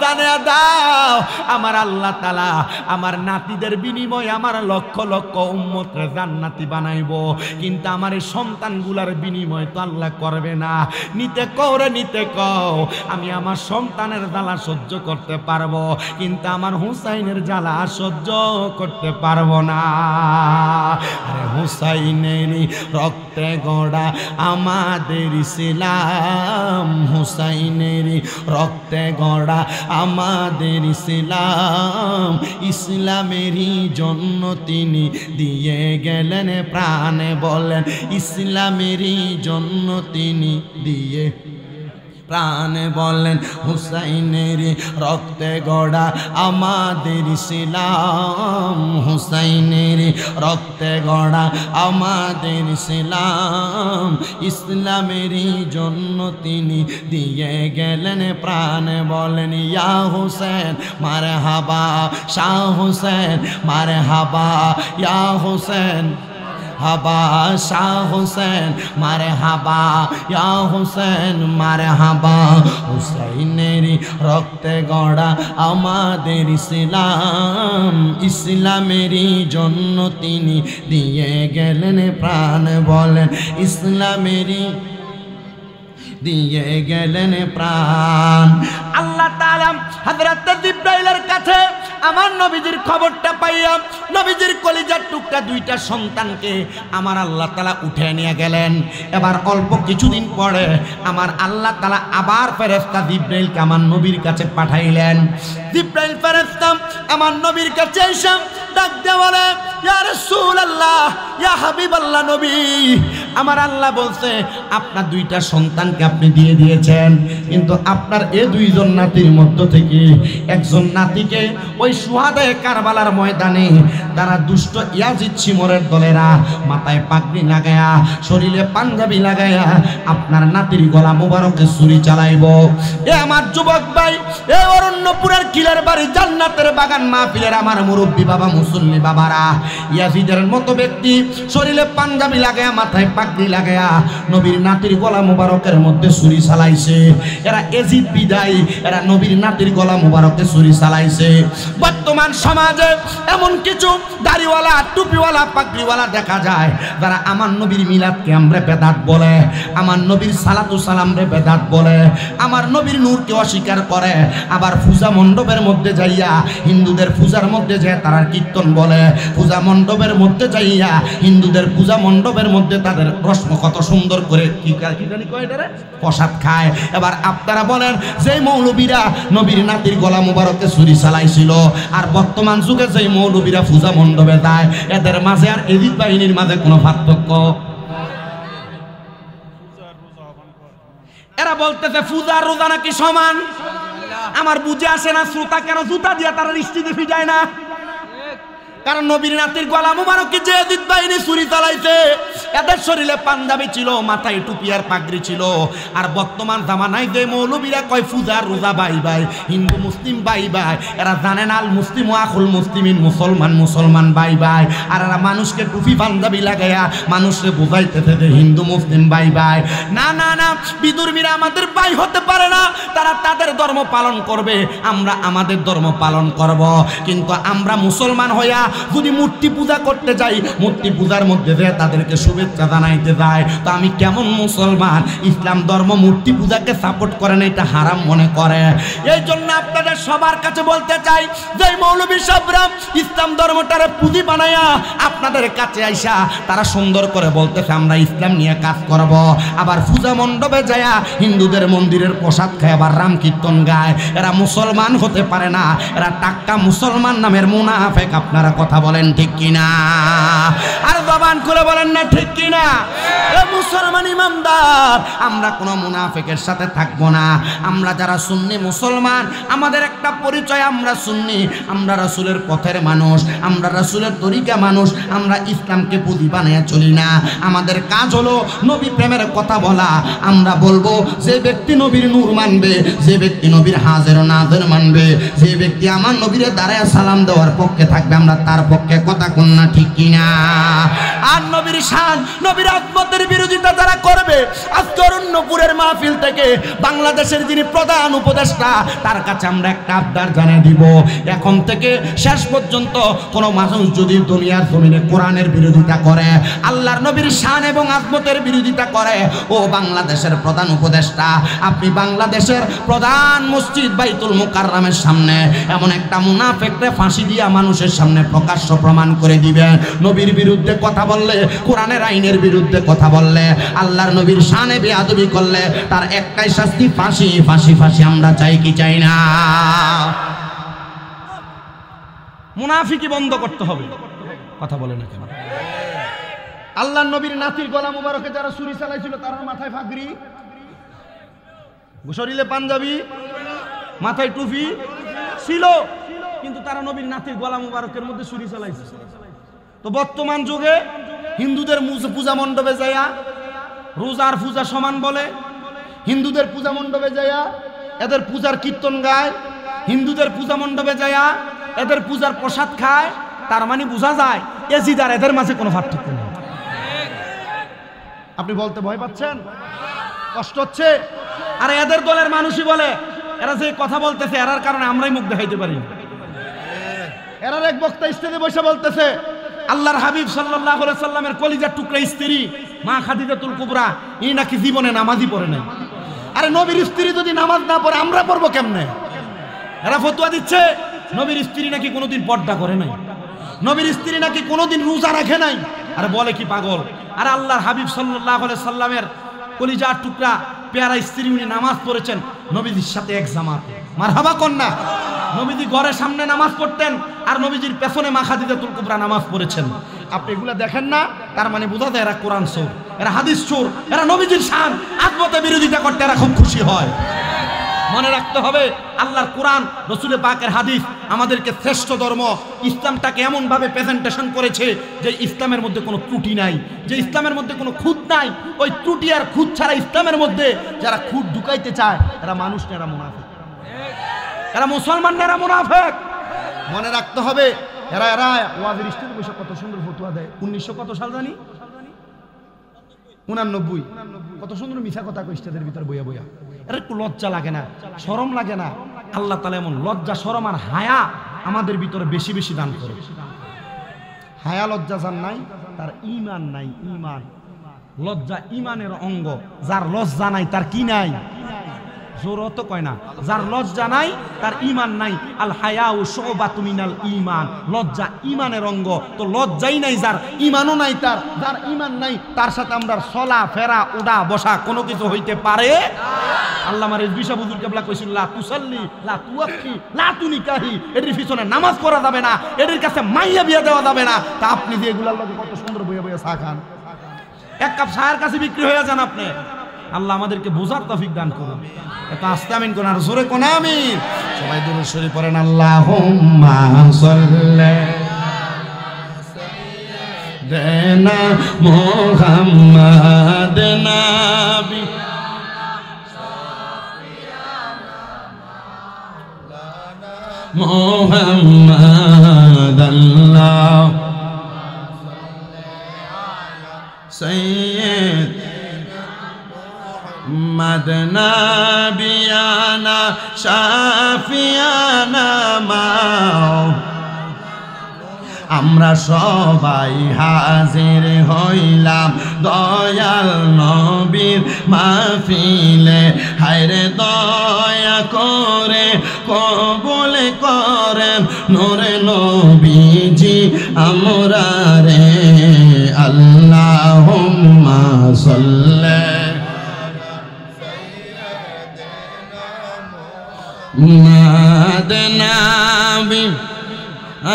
জানিয়ে দাও আমার আল্লাহ তাআলা আমার নাতিদের বিনিময়ে আমার লক্ষ লক্ষ উম্মতরে জান্নাতি বানাইবো, কিন্তু আমার এই সন্তানগুলার বিনিময় তো আল্লাহ করবে না। নিতে কও রে নিতে কও, আমি আমার সন্তানের জ্বালা সহ্য করতে পারবো, কিন্তু আমার হুসাইনের জ্বালা সহ্য করতে পারবো না। আরে হুসাইনেরই রক্তে গড়া আমাদের ইসলাম, হুসাইনেরই রক্তে গড়া আমাদের ইসলাম, ইসলামেরই জন্য তিনি দিয়ে গেলেন প্রাণ, বলেন ইসলামেরই জন্য তিনি দিয়ে প্রাণ, বলেন হুসাইনের রক্তে গড়া আমাদের ইসলাম, হুসাইনের রক্তে গড়া আমাদের ইসলাম, ইসলামেরই জন্য তিনি দিয়ে গেলেন প্রাণ, বলেন ইয়া হুসেন মারহাবা, শাহ হুসেন মারহাবা, ইয়া হুসেন হাবা, শাহ হুসেন মারহাবা, ইয়া হুসেন মারহাবা, হুসাইনের রক্তে গড়া আমাদের ইসলাম, ইসলামেরই জন্য তিনি দিয়ে গেলেন প্রাণ, বলেন ইসলামেরই দিয়ে গেলেন প্রাণ। আল্লাহ তাআলা হযরত জিবরাইলের কাছে আমার নবীজির খবরটা পাইয়া নবীজির কলিজার টুকরা দুইটা সন্তানকে আমার আল্লাহ তাআলা উঠে নিয়ে গেলেন। এবার অল্প কিছুদিন পরে আমার আল্লাহ তাআলা আবার ফেরেশতা জিবরাইলকে আমার নবীর কাছে পাঠাইলেন। জিবরাইল ফেরেশতা আমার নবীর কাছে এসে ডাক দিয়ে বলে, ইয়া রাসূলুল্লাহ, ইয়া হাবিবাল্লাহ নবী, আমার আল্লাহ বলছে আপনার দুইটা সন্তানকে আপনি দিয়ে দিয়েছেন, কিন্তু আপনার এই দুইজন নাতির মধ্য থেকে একজন নাতিকে ওই শুহাদায়ে কারবালার ময়দানে তারা দুষ্ট ইয়াজিদ শিমরের দলেরা মাথায় পাগড়ি লাগায়া শরীরে পাঞ্জাবি লাগায়া আপনার নাতির গলা মোবারকে ছুরি চালাইব। এ আমার যুবক ভাই, এ অরণ্যপুরের কিলের বাড়ি জান্নাতের বাগান মাহফিলের আমার মুরব্বী বাবা মুসল্লি বাবারা, ইয়াজিদের মতো ব্যক্তি শরীরে পাঞ্জাবি লাগায়া মাথায় পাগড়ি লাগায়া নবীর নাতির গলা মোবারকের মধ্যে ছুরি চালাইছে। এরা এজিদ বিদায়, এরা নবীর নাতির গলা মোবারকে ছুরি চালাইছে। বর্তমান সমাজে এমন কিছু দাড়িওয়ালা টুপিওয়ালা পাগড়িওয়ালা দেখা যায় যারা আমার নবীর মিলাদকে আমরা বেদাত বলে, আমার নবীর সালাতু সালামরে বেদাত বলে, আমার নবীর নূরকে অস্বীকার করে, আবার পূজা মণ্ডপের মধ্যে যাইয়া হিন্দুদের পূজার মধ্যে যায় তারা কীর্তন বলে, পূজা মণ্ডপের মধ্যে যাইয়া হিন্দুদের পূজা মণ্ডপের মধ্যে তাদের প্রশ্ন কত সুন্দর করে কি জানি কয় এটারে প্রসাদ খায়। এবার আপনারা বলেন যে মৌলবীরা নবীর নাতির গলা মুবারকে ছুরি চালাইছিল আর বর্তমান যুগে যে মৌলবীরা পূজা মণ্ডপে যায়, এদের মাঝে আর এজিদ বাহিনীর মাঝে কোনো পার্থক্য? এরা বলতেছে পূজা রোজা নাকি সমান। আমার বুঝে আসে না শ্রোতা কেন জুতা দিয়া তারা দৃষ্টি দিয়ে যায় না। কারণ নবীর নাতির গলা মুবারককে যে জিদ বাহিনী ছুরি চালাইছে, এদের শরীরে পাঞ্জাবি ছিল, মাথায় টুপি আর পাগড়ি ছিল। আর বর্তমান জামানায় যে মৌলবীরা কয় পূজা রোজা বাই বাই, হিন্দু মুসলিম বাই বাই, এরা জানেন আল মুসলিম আখুল মুসলিমিন, মুসলমান মুসলমান বাই বাই। আর এরা মানুষকে টুপি পাঞ্জাবি লাগাইয়া মানুষকে বুঝাইতেছে যে হিন্দু মুসলিম বাই বাই। না না না, বিদুর্মীরা আমাদের ভাই হতে পারে না। তারা তাদের ধর্ম পালন করবে, আমরা আমাদের ধর্ম পালন করব। কিন্তু আমরা মুসলমান হইয়া যদি মূর্তি পূজা করতে যাই, মূর্তি পূজার মধ্যে যে তাদেরকে শুভেচ্ছা জানাইতে যায়, তো আমি কেমন মুসলমান? ইসলাম ধর্ম মূর্তি পূজাকে সাপোর্ট করে না, এটা হারাম মনে করে। এই জন্য আপনাদের সবার কাছে বলতে চাই, যে মৌলবী সাহেবরা ইসলাম ধর্মটারে পুঁজি বানায়া আপনাদের কাছে আইসা তারা সুন্দর করে বলতেছে আমরা ইসলাম নিয়ে কাজ করব, আবার পূজা মণ্ডপে যায় হিন্দুদের মন্দিরের প্রসাদ খায়, আবার রাম কীর্তন গায়। এরা মুসলমান হতে পারে না, এরা টাক্কা মুসলমান নামের মুনাফিক। আপনারা কথা বলেন ঠিক কিনা? আর জবান খুলে বলেন না ঠিক কিনা? এই মুসলমান ইমানদার, আমরা কোনো মুনাফিকের সাথে থাকবো না। আমরা যারা সুন্নি মুসলমান, আমাদের একটা পরিচয়, আমরা সুন্নি, আমরা রাসূলের পথের মানুষ, আমরা রাসূলের তরিকা মানুষ, আমরা ইসলামকে পুঁজি বানিয়ে চলি না। আমাদের কাজ হলো নবী প্রেমের কথা বলা। আমরা বলবো যে ব্যক্তি নবীর নূর মানবে, যে ব্যক্তি নবীর হাজির ও নাজির মানবে, যে ব্যক্তি আমার নবীর দাঁড়ায় সালাম দেওয়ার পক্ষে থাকবে, আমরা তার পক্ষে কথা কোন না ঠিক কিনা? আর নবীর শান, নবীর আজমতের বিরোধিতা যারা করবে, আজকে অরণ্যপুরের মাহফিল থেকে বাংলাদেশের যিনি প্রধান উপদেষ্টা, তার কাছে আমরা একটা আবদার জানিয়ে দিব, এখন থেকে শেষ পর্যন্ত কোনো মানুষ যদি দুনিয়ার জমিনে কোরআনের বিরোধিতা করে, আল্লাহর নবীর শান এবং আজমতের বিরোধিতা করে, ও বাংলাদেশের প্রধান উপদেষ্টা, আপনি বাংলাদেশের প্রধান মসজিদ বাইতুল মুকাররমের সামনে এমন একটা মুনাফিককে ফাঁসি দিয়া মানুষের সামনে প্রকাশ্য প্রমাণ করে দিবেন। নবীর বিরুদ্ধে কথা বললে, কোরআনের আইনের বিরুদ্ধে কথা বললে, আল্লাহর নবীর শানে বেয়াদবি করলে তার একটাই শাস্তি, ফাঁসি ফাঁসি ফাঁসি। আমরা চাই কি চাই না? মুনাফিকি বন্ধ করতে হবে। কথা বলে না কেন? আল্লাহর নবীর নাতির গলা মুবারকে যারা ছুরি চালাইছিল, তার মাথায় পাগড়ি, শরীরে পাঞ্জাবি, মাথায় টুপি ছিল, কিন্তু তারা নবীর নাতির গলা মুবারকের মধ্যে ছুরি চালাইছে। তো বর্তমান যুগে হিন্দুদের পূজা মণ্ডপে যায়া রোজার পূজা সমান বলে, হিন্দুদের পূজা মণ্ডপে যায়া এদের পূজার কীর্তন গায়, হিন্দুদের পূজা মণ্ডপে যায়া এদের পূজার প্রসাদ খায়। তার মানে বোঝা যায় এজিদ আর এদের মাঝে কোনো পার্থক্য নেই। আপনি বলতে ভয় পাচ্ছেন? কষ্ট হচ্ছে? আর এদের দলের মানুষই বলে, এরা যে কথা বলতেছে এরার কারণে আমরাই মুখ দেখাইতে পারি। এরার এক বক্তা স্টেজে বসে বলতেছে, আল্লাহর হাবিব সাল্লাল্লাহু আলাইহি সাল্লামের কলিজার টুকরা স্ত্রী মা খাদিজাতুল কুবরা, ই নাকি জীবনে নামাজই পড়ে নাই। আরে নবীর স্ত্রী যদি নামাজ না পড়ে আমরা পড়বো কেমনে? এরা ফতোয়া দিচ্ছে নবীর স্ত্রী নাকি কোনোদিন পর্দা করে নাই, নবীর স্ত্রী নাকি কোনোদিন রোজা রাখে নাই। আরে বলে কি পাগল? আর আল্লাহর হাবিব সাল্লাল্লাহু আলাইহি সাল্লামের কলিজার টুকরা পেয়ারা স্ত্রী উনি নামাজ পড়েছেন নবীজির সাথে এক জামাতে। মারহাবা কন্যা। নবীজি ঘরের সামনে নামাজ পড়তেন আর নবীজির পেছনে মা খাদিজাতুল কুবরা নামাজ পড়েছেন। আপনি এগুলা দেখেন না? তার মানে বোঝা যায় এরা কোরআন চোর, এরা হাদিস চোর, এরা নবীজির শান আজমতের বিরোধিতা করতে এরা খুব খুশি হয়। মনে রাখতে হবে, আল্লাহর কোরআন, রসুলের পাকের হাদিস আমাদেরকে শ্রেষ্ঠ ধর্ম ইসলামটাকে এমনভাবে প্রেজেন্টেশন করেছে যে ইসলামের মধ্যে কোনো ত্রুটি নাই, যে ইসলামের মধ্যে কোনো খুঁত নাই। ওই ত্রুটি আর খুঁত ছাড়া ইসলামের মধ্যে যারা খুঁত ঢুকাইতে চায় এরা মানুষ না, এরা মুনাফিক, এরা মুসলমান না, এরা মুনাফিক। মনে রাখতে হবে, এরা এরা ওয়াজের স্টেজে বসে কত সুন্দর ফতোয়া দেয়। 1900 কত সাল জানি? 89। কত সুন্দর মিছা কথা কই স্টেজের ভিতর বইয়া বইয়া। এর একটু লজ্জা লাগে না? শরম লাগে না? আল্লাহ তাআলা এমন লজ্জা, শরম আর হায়া আমাদের ভিতরে বেশি বেশি দান করে। হায়া লজ্জা যার নাই তার ঈমান নাই। ঈমান, লজ্জা ঈমানের অঙ্গ। যার লজ্জা নাই তার কি নাই? জোরত কয় না, যার লজ্জা নাই তার ঈমান নাই। আল হায়াউ শুবাতু মিনাল ঈমান, লজ্জা ঈমানের অঙ্গ। তো লজ্জাই নাই যার, ঈমানও নাই তার, যার ঈমান নাই তার সাথে আমরা চলা ফেরা ওঠা বসা কোনো কিছু হইতে পারে? আল্লামা রিজভী সাহেব হুজুর কেবলা কইছিল, লা তুসাল্লি লা তুয়াক্কি লা তুনিকাহি, এর পিছনে নামাজ পড়া যাবে না, এর কাছে মাইয়া বিয়া দেওয়া যাবে না। তা আপনি যে এগুলার লগে কত সুন্দর বইয়া বইয়া চা খান, এক কাপ চায়ের কাছে বিক্রি হয়ে যান আপনি। আল্লাহ আমাদেরকে বোঝার তৌফিক দান করুন। এত আস্তে আমিন কোন, আর জোরে কোন আমিন। সবাই দুরূদ শরীফ পড়েন। আল্লাহুম্মা সাল্লি দেনা মোহাম্মদ নবী মোহাম্মদ আল্লাহ সৈয়দ মদনাবিয়ানা শাফিয়ানা মাও আমরা সবাই হাজির হইলাম দয়াল নবীর মাহফিলে হায়রে দয়া করে কবুল করেন নূরে নবীজি আমরা রে আল্লাহুম্মা সাল্লি মদনাবি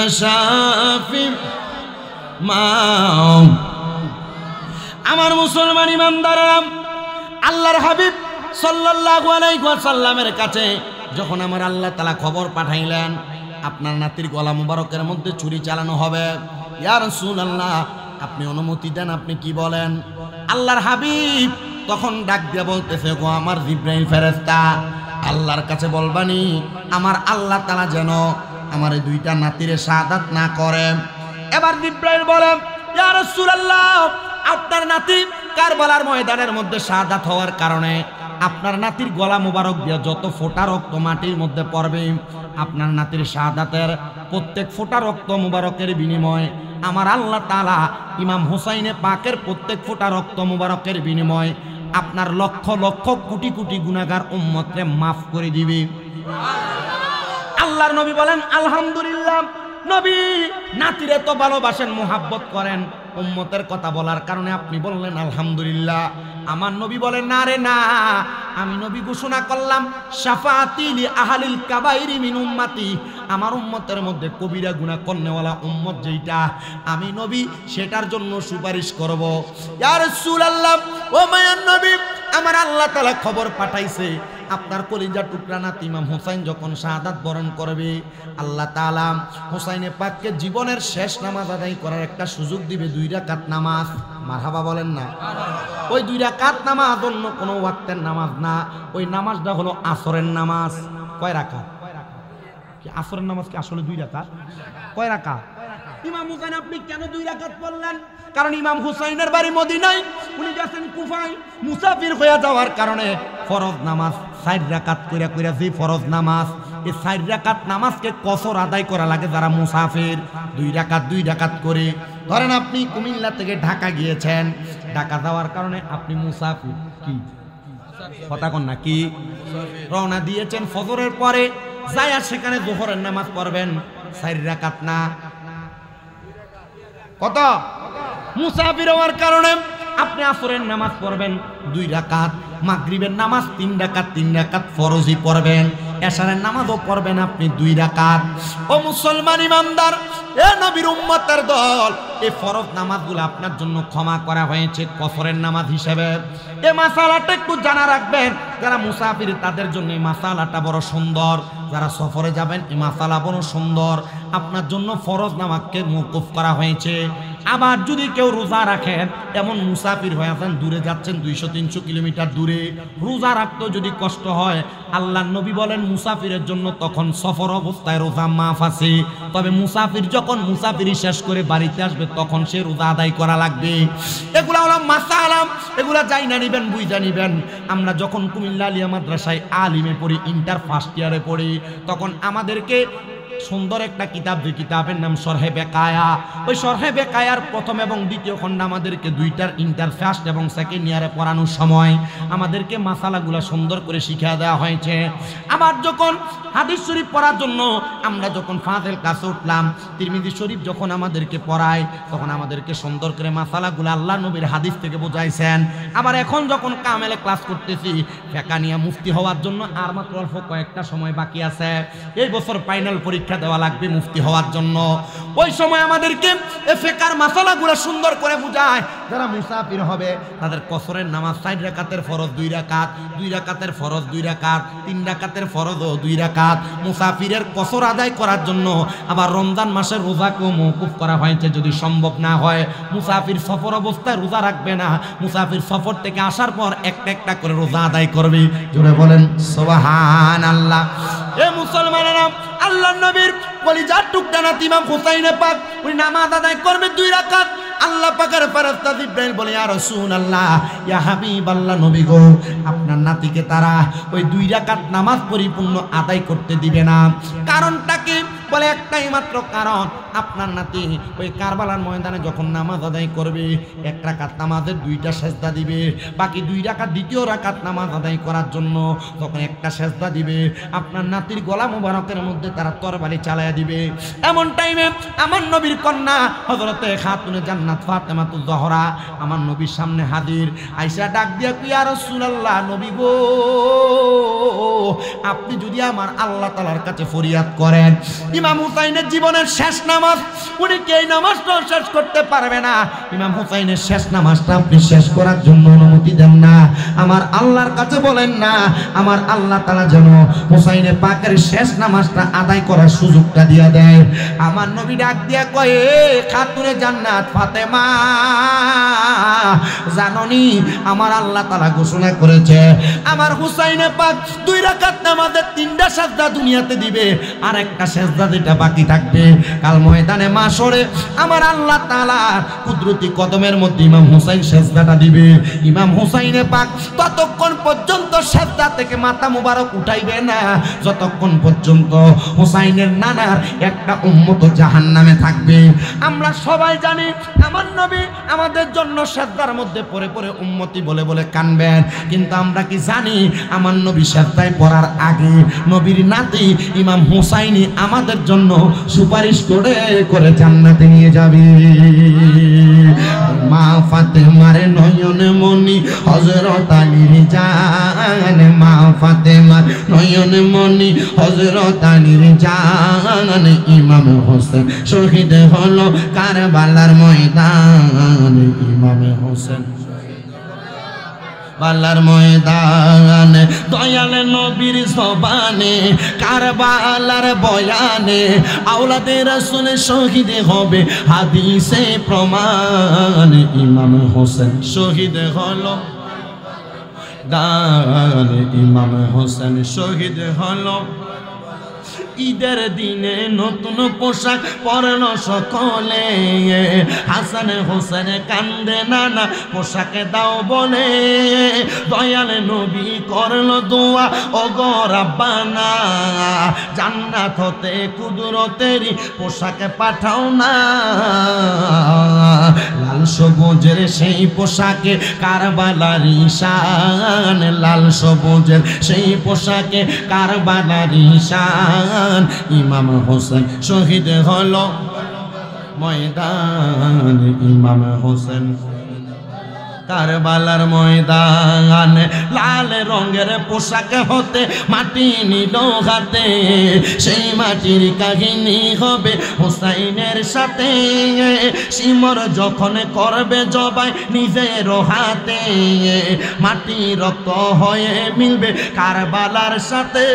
আশাফি মাও আমার মুসলমান ইমানদাররা আল্লাহর হাবিব সাল্লাল্লাহু আলাইহি ওয়াসাল্লামের কাছে যখন আমার আল্লাহ তাআলা খবর পাঠাইলেন আপনার নাতির গলা মুবারকের মধ্যে ছুরি চালানো হবে, ইয়া রাসূলুল্লাহ আপনি অনুমতি দেন, আপনি কি বলেন? আল্লাহর হাবিব তখন ডাক দিয়ে বলতেছে, গো আমার জিবরাইল ফেরেশতা, আল্লাহর কাছে বলবানি আমার আল্লাহ তাআলা যেন আমার এই দুইটা নাতিরে শাহাদাত না করে। এবার জিবরাইল বলেন, ইয়া রাসূলুল্লাহ আপনার নাতি কারবালার ময়দানের মধ্যে শাহাদাত হওয়ার কারণে আপনার নাতির গলা মোবারক দিয়ে যত ফোঁটা রক্ত মাটির মধ্যে পড়বে, আপনার নাতির শাহাদাতের প্রত্যেক ফোঁটা রক্ত মোবারকের বিনিময়ে আমার আল্লাহ তাআলা ইমাম হুসাইনে পাকের প্রত্যেক ফোঁটা রক্ত মোবারকের বিনিময়ে আপনার লক্ষ লক্ষ কোটি কোটি গুনাহগার উম্মতকে মাফ করে দিবে। আল্লাহর নবী বলেন আলহামদুলিল্লাহ। নবী নাতিরে তো ভালোবাসেন, মুহাব্বত করেন, উম্মতের কথা বলার কারণে আপনি বললেন আলহামদুলিল্লাহ। আমার নবী বলেন না রে না, আমি নবী ঘোষণা করলাম শাফাআতি লি আহলিল কাবাইরি মিন উম্মতি, আমার উম্মতের মধ্যে কবিরা গুনাহ করনেওয়ালা উম্মত যেটা আমি নবী সেটার জন্য সুপারিশ করব। ইয়া রাসূলুল্লাহ ও মায়ার নবী, আমার আল্লাহ তাআলা খবর পাঠাইছে আপনার কলিজার টুকরা নাতি ইমাম হুসাইন যখন শাহাদাত বরণ করবে, আল্লাহ তাআলা হুসাইনে পাককে জীবনের শেষ নামাজ আদায় করার একটা সুযোগ দিবে, 2 রাকাত নামাজ। মারহাবা বলেন না? ওই 2 রাকাত নামাজ অন্য কোনো ওয়াক্তের নামাজ না, ওই নামাজটা হলো আসরের নামাজ। কয় রাকাত? কি আসরের নামাজ কি আসলে 2 রাকাত? কয় রাকাত? ইমাম হুসাইন আপনি কেন 2 রাকাত পড়লেন? কারণ ইমাম হুসাইনের বাড়ি মদিনায়, উনি গেছেন কুফায়, মুসাফির হয়ে যাওয়ার কারণে ফরজ নামাজ 4 রাকাত কইরা কইরা যে ফরজ নামাজ, এই 4 রাকাত নামাজকে কসর আদায় করা লাগে যারা মুসাফির, 2 রাকাত করে। ধরেন আপনি কুমিল্লা থেকে ঢাকা গিয়েছেন, ঢাকা যাওয়ার কারণে আপনি মুসাফির, কি কথা কন না, কি রওনা দিয়েছেন ফজরের পরে, যায়া সেখানে যোহরের নামাজ পড়বেন 4 রাকাত না, কত? মুসাফির হওয়ার কারণে আপনি আসরের নামাজ পড়বেন 2 রাকাত, মাগরিবের নামাজ 3 রাকাত ফরজই পড়বেন, এশারের নামাজও পড়বেন আপনি 2 রাকাত। ও মুসলমান ইমানদার, এ নবীর উম্মতের দল, এই ফরজ নামাজগুলো আপনার জন্য ক্ষমা করা হয়েছে কসরের নামাজ হিসেবে। এই মাসালাটা একটু জানা রাখবেন, যারা মুসাফির তাদের জন্য এই মাসালাটা বড় সুন্দর, যারা সফরে যাবেন এই মাসালা বড় সুন্দর। আপনার জন্য ফরজ নামাজকে মওকুফ করা হয়েছে। আবার যদি কেউ রোজা রাখেন, এমন মুসাফির হয়ে আছেন, দূরে যাচ্ছেন 200-300 কিলোমিটার দূরে, রোজা রাখতেও যদি কষ্ট হয়, আল্লাহর নবী বলেন মুসাফিরের জন্য তখন সফর অবস্থায় রোজা মাফ আছে, তবে মুসাফির যখন মুসাফিরি শেষ করে বাড়িতে আসবে তখন সে রোজা আদায় করা লাগবে। এগুলা হলো মাসালা, এগুলা যাই না নিবেন, বুঝা নিবেন। আমরা যখন কুমিল্লা আলিয়া মাদ্রাসায় আলিমে পড়ি, ইন্টার ফার্স্ট ইয়ারে পড়ি, তখন আমাদেরকে সুন্দর একটা কিতাব, যে কিতাবের নাম শরহে বেকায়া, ওই শরহে বেকায়ার প্রথম এবং দ্বিতীয় খণ্ড আমাদেরকে 2টার ইন্টার ফার্স্ট এবং সেকেন্ড ইয়ারে পড়ানোর সময় আমাদেরকে মাসালাগুলা সুন্দর করে শিখিয়ে দেওয়া হয়েছে। আবার যখন হাদিস শরীফ পড়ার জন্য আমরা যখন ফাজিল ক্লাসে উঠলাম, তিরমিজি শরীফ যখন আমাদেরকে পড়ায়, তখন আমাদেরকে সুন্দর করে মাসালাগুলা আল্লাহ নবীর হাদিস থেকে বোঝাইছেন। আবার এখন যখন কামেলে ক্লাস করতেছি, ফিকহ নিয়ে মুফতি হওয়ার জন্য আর মাত্র অল্প কয়েকটা সময় বাকি আছে, এই বছর ফাইনাল পরীক্ষা দেওয়া লাগবে মুফতি হওয়ার জন্য। ওই সময় আমাদেরকে ফিকহের মাসালাগুলো সুন্দর করে বুঝায়, যারা মুসাফির হবে তাদের কসরের নামাজ 4 রাকাতের ফরজ 2 রাকাত, 2 রাকাতের ফরজ 2 রাকাত, 3 রাকাতের ফরজ ও 2 রাকাত। মুসাফিরের কসর আদায় করার জন্য আবার রমজান মাসের রোজাকেও মওকুফ করা হয়েছে। যদি সম্ভব না হয় মুসাফির সফর অবস্থায় রোজা রাখবে না, মুসাফির সফর থেকে আসার পর একটা একটা করে রোজা আদায় করবে। জোরে বলেন সুবহানাল্লাহ। এ মুসলমানেরা, আল্লাহর নবীর কলিজার টুকরা নাতি ইমাম হুসাইন পাক উনি নামাজ আদায় করবে 2 রাকাত। আল্লাহ পাকের ফেরেশতা জিবরাইল বলে, ইয়া রাসূলুল্লাহ, ইয়া হাবিবাল্লাহ, নবী গো, আপনার নাতিকে তারা ওই 2 রাকাত নামাজ পরিপূর্ণ আদায় করতে দিবে না। কারণটা কি? বলে একটাই মাত্র কারণ, আপনার নাতি ওই কারবালার ময়দানে যখন নামাজ আদায় করবে 1 রাকাত নামাজের 2টা সেজদা দিবে, বাকি 2 রাকাত দ্বিতীয় রাকাত নামাজ আদায় করার জন্য যখন একটা সেজদা দিবে আপনার নাতির গলা মোবারকের মধ্যে তারা তরবারি চালায়া দিবে। এমন টাইমে আমার নবীর কন্যা হযরতে খাতুনে জান্নাত ফাতেমাতুজ জহরা আমার নবীর সামনে হাজির। আয়েশা ডাক দিয়া কই, ইয়া রাসূলুল্লাহ, নবী গো, আপনি যদি আমার আল্লাহ তাআলার কাছে ফরিয়াদ করেন, ইমাম হুসাইনের জীবনের শেষ নামাজ, উনি কি এই নামাজটা শেষ করতে পারবে না? ইমাম হুসাইনের শেষ নামাজটা আপনি শেষ করার জন্য অনুমতি দেন না, আমার আল্লাহর কাছে বলেন না, আমার আল্লাহ তাআলা যেন হুসাইনের পাকের শেষ নামাজটা আদায় করার সুযোগটা দিয়া দেয়। আমার নবী ডাক দিয়া কয়, খাতুনে জান্নাত ফাতেমা, জাননি আমার আল্লাহ তাআলা ঘোষণা করেছে আমার হুসাইনের পাক 2 রাকাত নামাজের 3টা সেজদা দুনিয়াতে দিবে, আর একটা সেজদা যেটা বাকি থাকবে কাল ময়দানে মাশরে আমার আল্লাহ তাআলা কুদরতি কদমের মধ্যে ইমাম হুসাইন সেজদাটা দিবে। ইমাম হুসাইনের পাক ততক্ষণ পর্যন্ত সেজদা থেকে মাথা মুবারক উঠাইবে না যতক্ষণ পর্যন্ত হুসাইনের নানার একটা উম্মত জাহান্নামে থাকবে। আমরা সবাই জানি আমার নবী আমাদের জন্য সেজদার মধ্যে পড়ে পড়ে উম্মতি বলে বলে কানবেন, কিন্তু আমরা কি জানি আমার নবী সেজদায় পড়ার আগে নবীর নাতি ইমাম হুসাইনি আমাদের জন্য সুপারিশ করে করে জান্নাতে নিয়ে যাবে। মা ফাতেমার নয়ন মনি হযরত আলীর জান, মা ফাতেমার নয়ন মনি হযরত আলীর জান, ইমাম হোসেন শহীদ হলো কারবালার ময়দানে, ইমাম হোসেন বালার ময়দানে, দয়াল নবীর জবানে কারবালার বয়ানে আওলাদে রাসূল শহীদ হবে হাদিসে প্রমাণ, ইমাম হোসেন শহীদ হলো দান, ইমাম হোসেন শহীদ হলো। ঈদের দিনে নতুন পোশাক পরল সকলে, হাসান হোসেন কান্দে নানা পোশাকে দাও বলে, দয়াল নবী করল দোয়া ও গো রাব্বানা, জান্নাত হতে কুদরতেরই পোশাকে পাঠাও না। লাল সবুজের সেই পোশাকে কারবালার ঈশান, লাল সবুজের সেই পোশাকে কারবালার ঈশান, ইমাম হোসেন শহীদ হলো ময়দান, ইমাম হোসেন কারবালার ময়দান। লাল রঙের পোশাক হতে মাটি নিল হাতে, সেই মাটির কাহিনী হবে হুসাইনের সাথে, সিমর যখন করবে জবাই নিজের হাতে, মাটি রক্ত হয়ে মিলবে কারবালার সাথে।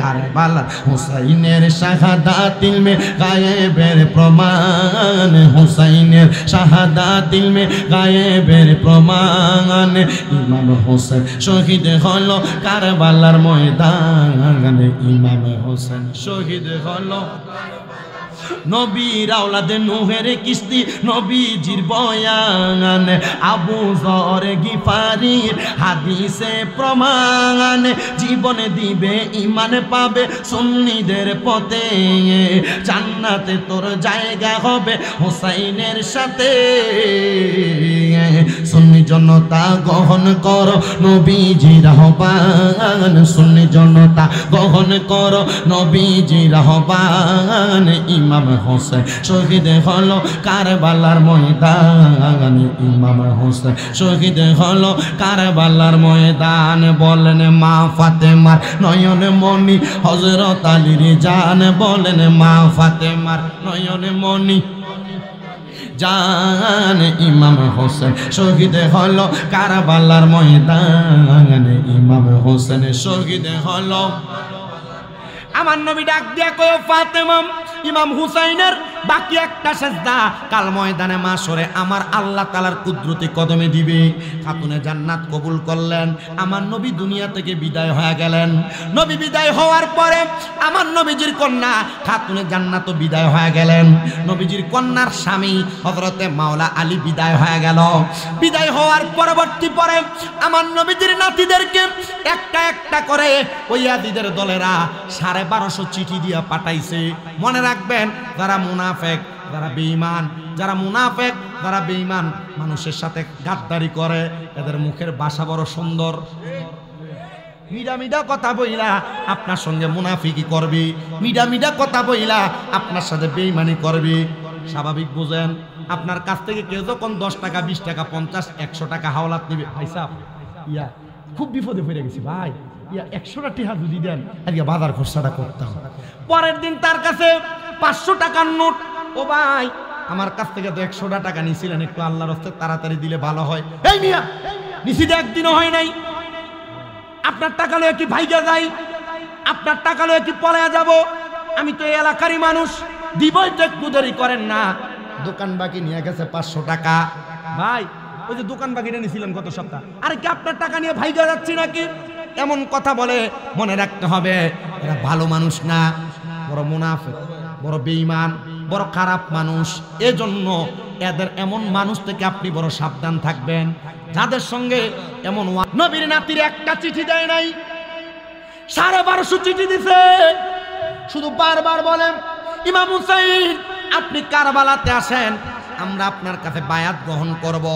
কারবালা হুসাইনের শাহাদাত ইলমে গায়েবের প্রমাণ, হুসাইনের শাহাদাত ইলমে গায়েবের প্রমাণ, ইমাম হোসেন শহীদ হলো কারবালার ময়দানে, ইমাম হোসেন শহীদ হলো। নবীর আওলাদে নূহের কিস্তি নবীজির বয়ান, আবু যর গিফারির হাদিসে প্রমাণ, জীবনে দিবে ইমান পাবে সুন্নিদের পথে, জান্নাতে তোর জায়গা হবে হুসাইনের সাথে। সুন্নি জনতা গ্রহণ কর নবীজির আহ্বান, সুন্নি জনতা গ্রহণ কর নবীজির আহ্বান, ইমাম হোসেন শহীদ হলো কারবালার ময়দানে, ইমাম হোসেন শহীদ হলো কারবালার ময়দান। বলেন মা ফাতেমার নয়ন মনি হযরত আলীর জান, বলেন মা ফাতেমার নয়ন মনি জান ইমাম হোসেন শহীদ হলো কারবালার ময়দানে ইমাম হোসেন শহীদ হলো আমার নবী ডাক দিয়া কয় ফাতেমা ইমাম হুসাইনের বাকি একটা সেজদা কাল ময়দানে মাশরে আমার আল্লাহ তাআলার কুদরতি কদমে দিবে। খাতুনে জান্নাত কবুল করলেন। আমার নবী দুনিয়া থেকে বিদায় হয়ে গেলেন। নবী বিদায় হওয়ার পরে আমার নবীজির কন্যা খাতুনে জান্নাতও বিদায় হয়ে গেলেন। নবীজির কন্যার স্বামী হযরতে মাওলা আলী বিদায় হয়ে গেল। বিদায় হওয়ার পরবর্তী পরে আমার নবীজির নাতিদেরকে একটা একটা করে ওই ইয়াজিদের দলেরা 1250 চিঠি দিয়া পাঠাইছে। মনে রাখবেন, যারা মুনাফেক, যারা বেঈমান, যারা মুনাফেক, যারা বেঈমান মানুষের সাথে গাদ্দারি করে, এদের মুখের ভাষা বড় সুন্দর। মিডা মিডা কথা বইলা আপনার সঙ্গে মুনাফিকি করবে, মিডা মিডা কথা বইলা আপনার সাথে বেঈমানি করবে। স্বাভাবিক বুঝেন, আপনার কাছ থেকে কেউ যখন 10 টাকা 20 টাকা 50 100 টাকা হাওলাত নিবে, ভাই সাহেব ইয়া খুব বিপদে পড়ে গেছি ভাই, ইয়া 100টা টাকা যদি দেন আজকে বাজার খরচাটা করতাম। পরের দিন তার কাছে 500 টাকার নোট, ও ভাই আমার কাছ থেকে তো 100টা টাকা নিছিলেন, একটু আল্লাহর রাস্তায় তাড়াতাড়ি দিলে ভালো হয়। এই মিয়া নিছি তো একদিনও হয় নাই, আপনার টাকা লয়ে কি ভাইগা যাই? আপনার টাকা লয়ে কি পলায়া যাব? আমি তো এই এলাকারই মানুষ, দিবই তো একটু দেরি করেন না। দোকান বাকি নিয়ে গেছে 500 টাকা। ভাই ওই যে দোকান বাকিটা নিছিলেন গত সপ্তাহ, আরে কি আপনার টাকা নিয়ে ভাইগা যাচ্ছি নাকি? এমন কথা বলে। মনে রাখতে হবে এরা ভালো মানুষ না, বড় মুনাফিক, বড় বেঈমান, বড় খারাপ মানুষ। এজন্য এদের এমন মানুষ থেকে আপনি বড় সাবধান থাকবেন, যাদের সঙ্গে এমন। নবীর নাতির একটা চিঠি দেয় নাই, 1250 চিঠি দিছে। শুধু বারবার বলেন ইমাম হুসাইন আপনি কারবালাতে আসেন, আমরা আপনার কাছে বায়াত গ্রহণ করব।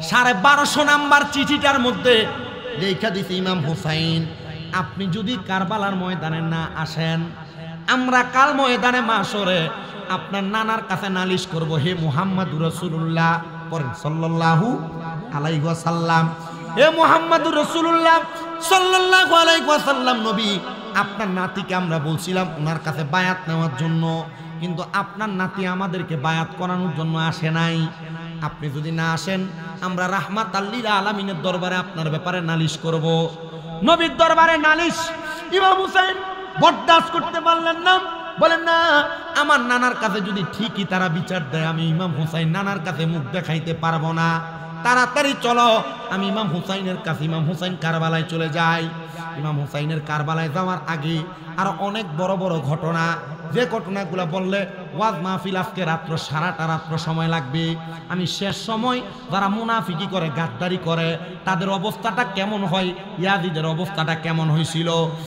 1250 নাম্বার চিঠিটার মধ্যে লেখা দিছে ইমাম হুসাইন আপনি যদি কারবালার ময়দানে না আসেন, আমরা কাল ময়দানে মাশরে আপনার নানার কাছে নালিশ করব। হে মুহাম্মাদুর রাসূলুল্লাহ পড়েন সাল্লাল্লাহু আলাইহি ওয়াসাল্লাম, হে মুহাম্মাদুর রাসূলুল্লাহ সাল্লাল্লাহু আলাইহি ওয়াসাল্লাম নবী, আপনার নাতিকে আমরা বলছিলাম ওনার কাছে বায়াত নেওয়ার জন্য, কিন্তু আপনার নাতি আমাদেরকে বায়াত করানোর জন্য আসে নাই। আপনি যদি না আসেন, আমরা রাহমাতাল লিল আলামিনের দরবারে আপনার ব্যাপারে নালিশ করব। নবীর দরবারে নালিশ ইমাম হুসাইন বরদাস্ত করতে পারলেন না। বলেন না, আমার নানার কাছে যদি ঠিকই তারা বিচার দেয়, আমি ইমাম হুসাইন নানার কাছে মুখ দেখাইতে পারবো না। তাড়াতাড়ি চলো, আমি ইমাম হুসাইনের কাছে, ইমাম হুসাইন কারবালায় চলে যাই। ইমাম হুসাইনের কারবালায় যাওয়ার আগে আরো অনেক বড় বড় ঘটনা, যে ঘটনাগুলো বললে ওয়াজ মাহফিল আজকে রাত্র সারাটা রাত্র সময় লাগবে। আমি শেষ সময় যারা মুনাফিকি করে, গাদ্দারি করে, তাদের অবস্থাটা কেমন হয়, ইয়াজিদের অবস্থাটা কেমন হয়েছিল